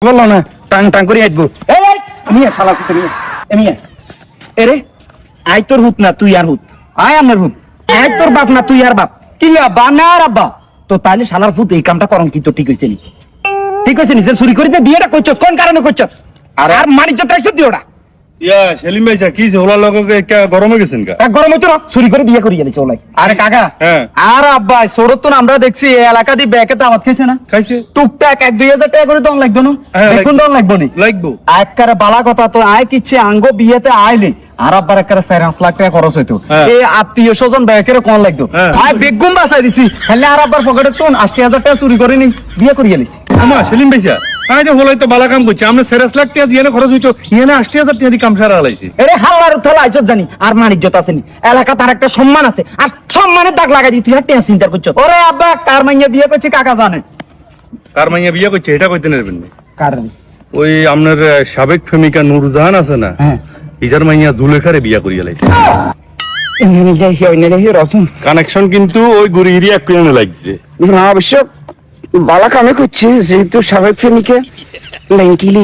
বললো না tongue tongue করে আসবো মিয়া শালা মিয়া মিয়া এরে আই তোর হুত না তুই আর হুত আয় আমার হুত আয় তোর বাপ না তুই আর বাপ কি আব্বা না আর আব্বা তো তাহলে শালার হুত এই কামটা করন কি তো ঠিক হয়েছে নি ঠিক হয়েছে নি যে চুরি করে বিয়েটা করছ কোন কারণে করছ আর মানিজ্য টাইছ তুই ওটা ইয়া সেলিম ভাই কি যে ওলা লোক গরমে গেছেন কা এক গরম হইতো না চুরি করে বিয়ে করে গেছে ওলাই আরে কাকা হ্যাঁ আর আব্বা সরত তো আমরা দেখছি এই এলাকা দিয়ে ব্যাকে দাওয়াত খাইছে না খাইছে টুকটাক 1-2 হাজার টাকা করে দন লাগতো না হ্যাঁ, দেখুন দন লাগবো নি লাগবো একবারে বালা কথা তো আয় কিচ্ছে আঙ্গ বিয়েতে আইলে আর আব্বার একবারে 4-5 লাখ টাকা খরচ হইতো হ্যাঁ। এই আত্মীয় স্বজন ব্যাকের কোন লাগতো হ্যাঁ। আয় বেগুম বাসাই দিছি তাহলে আর আব্বার পকেটে তো 80,000 টাকা চুরি করে নি বিয়ে করে গেলিছি আমা সেলিম ভাই আই যে হলাই তো বালা কাম করছে আমরা 4 লাখ টাকা দিয়ে খরচ হইতো ইয়ে 80,000 টাকা দিয়ে কাম সারা আলাইছে এরে হাল্লার থালা আইছত জানি আর মানিজ্য আছে নি এলাকা তার একটা সম্মান আছে আর সম্মানের দাগ লাগাই দি তুই আর টেনশন চিন্তা করছ ওরে আব্বা কার মাইয়া বিয়ে করছে কাকা জানে কার মাইয়া বিয়ে করছে এটা কইতে নেবেন না কারণ ওই আপনার সাবেক প্রেমিকা নূরজাহান আছে না হ্যাঁ ইজার মাইয়া জুলেখারে বিয়া করিয়া লাইছে এমনি যাইছি ওইনে যাইছি রতন কানেকশন কিন্তু ওই গুড়ি হিরিয়া কিনে লাগছে না অবশ্য বালা কামে করছে যেহেতু সাবেক প্রেমিকে লেঙ্কিলি